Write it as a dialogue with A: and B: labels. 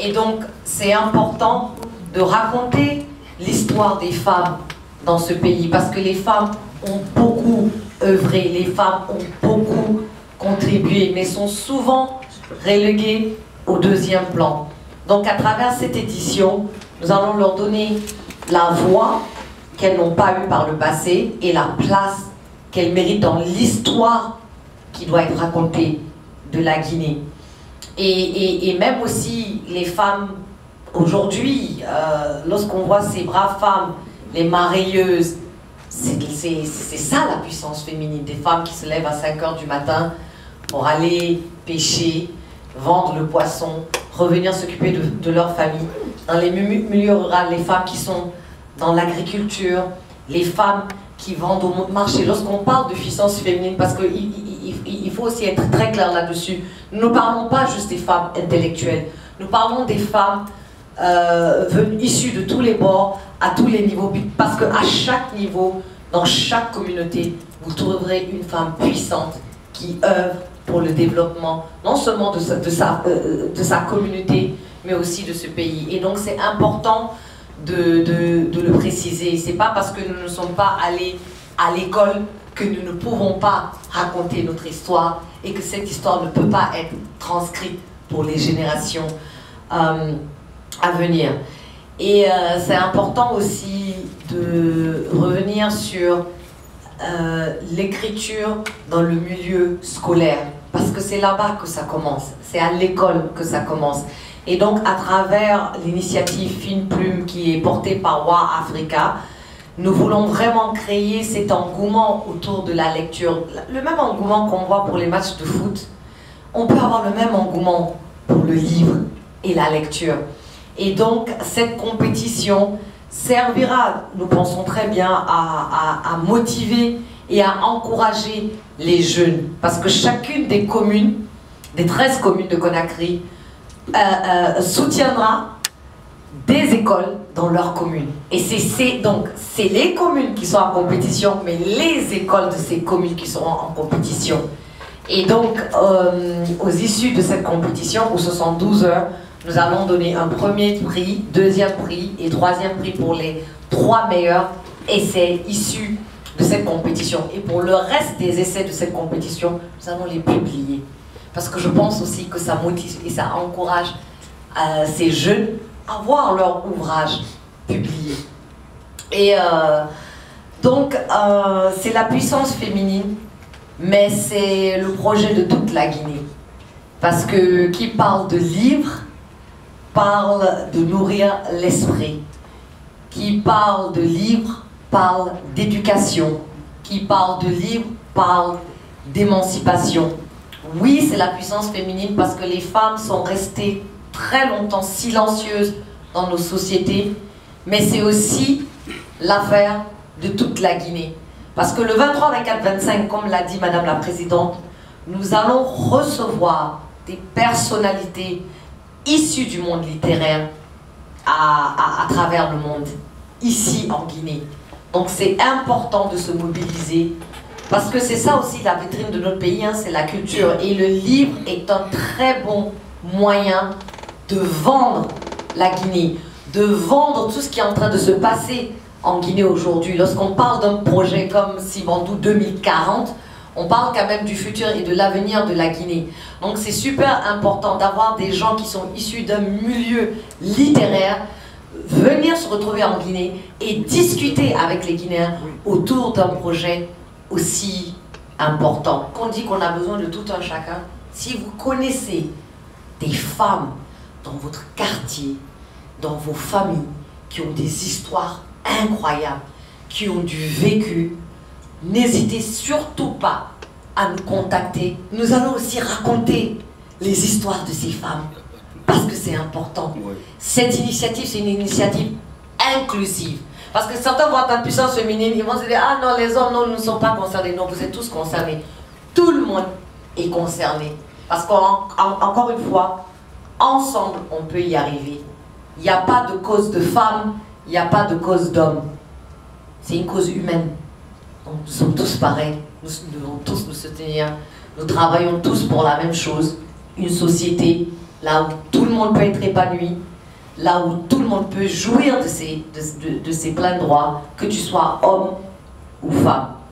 A: Et donc, c'est important de raconter l'histoire des femmes dans ce pays, parce que les femmes ont beaucoup œuvré, les femmes ont beaucoup contribué, mais sont souvent reléguées au deuxième plan. Donc, à travers cette édition, nous allons leur donner la voix qu'elles n'ont pas eue par le passé et la place qu'elles méritent dans l'histoire qui doit être racontée de la Guinée. Et même aussi les femmes aujourd'hui, lorsqu'on voit ces braves femmes, les mareyeuses, c'est ça la puissance féminine, des femmes qui se lèvent à 5 h du matin pour aller pêcher, vendre le poisson, revenir s'occuper de leur famille. Dans les milieux ruraux, les femmes qui sont dans l'agriculture, les femmes qui vendent au marché. Lorsqu'on parle de puissance féminine, parce qu'il faut aussi être très clair là-dessus, nous ne parlons pas juste des femmes intellectuelles, nous parlons des femmes issues de tous les bords, à tous les niveaux, parce qu'à chaque niveau, dans chaque communauté, vous trouverez une femme puissante qui œuvre pour le développement, non seulement de sa communauté, mais aussi de ce pays. Et donc c'est important de le préciser. C'est pas parce que nous ne sommes pas allés à l'école que nous ne pouvons pas raconter notre histoire et que cette histoire ne peut pas être transcrite pour les générations à venir. Et c'est important aussi de revenir sur l'écriture dans le milieu scolaire, parce que c'est là-bas que ça commence, c'est à l'école que ça commence. Et donc à travers l'initiative Fine Plume qui est portée par WA Africa, nous voulons vraiment créer cet engouement autour de la lecture. Le même engouement qu'on voit pour les matchs de foot, on peut avoir le même engouement pour le livre et la lecture. Et donc cette compétition servira, nous pensons très bien, à motiver et à encourager les jeunes. Parce que chacune des communes, des 13 communes de Conakry, soutiendra des écoles dans leur commune. Et c'est les communes qui sont en compétition, mais les écoles de ces communes qui seront en compétition. Et donc, aux issues de cette compétition, où ce sont 12 heures, nous allons donner un premier prix, deuxième prix et troisième prix pour les 3 meilleurs essais issus de cette compétition. Et pour le reste des essais de cette compétition, nous allons les publier. Parce que je pense aussi que ça motive et ça encourage ces jeunes à voir leur ouvrage publié. Et donc, c'est la puissance féminine, mais c'est le projet de toute la Guinée. Parce que qui parle de livres, parle de nourrir l'esprit. Qui parle de livres, parle d'éducation. Qui parle de livres, parle d'émancipation. Oui, c'est la puissance féminine parce que les femmes sont restées très longtemps silencieuses dans nos sociétés, mais c'est aussi l'affaire de toute la Guinée. Parce que le 23, 24, 25, comme l'a dit Madame la Présidente, nous allons recevoir des personnalités issues du monde littéraire à travers le monde, ici en Guinée. Donc c'est important de se mobiliser, parce que c'est ça aussi la vitrine de notre pays, hein, c'est la culture. Et le livre est un très bon moyen de vendre la Guinée, de vendre tout ce qui est en train de se passer en Guinée aujourd'hui. Lorsqu'on parle d'un projet comme Simandou 2040, on parle quand même du futur et de l'avenir de la Guinée. Donc c'est super important d'avoir des gens qui sont issus d'un milieu littéraire, venir se retrouver en Guinée et discuter avec les Guinéens autour d'un projet aussi important. Qu'on dit qu'on a besoin de tout un chacun, si vous connaissez des femmes dans votre quartier, dans vos familles, qui ont des histoires incroyables, qui ont du vécu, n'hésitez surtout pas à nous contacter. Nous allons aussi raconter les histoires de ces femmes, parce que c'est important. Cette initiative, c'est une initiative inclusive. Parce que certains voient la puissance féminine, ils vont se dire, ah non, les hommes, non, nous ne sommes pas concernés. Non, vous êtes tous concernés. Tout le monde est concerné. Parce qu'encore une fois, ensemble, on peut y arriver. Il n'y a pas de cause de femme, il n'y a pas de cause d'homme. C'est une cause humaine. Donc nous sommes tous pareils, nous devons tous nous soutenir. Nous travaillons tous pour la même chose, une société là où tout le monde peut être épanoui, là où tout le monde peut jouir de ses pleins droits, que tu sois homme ou femme.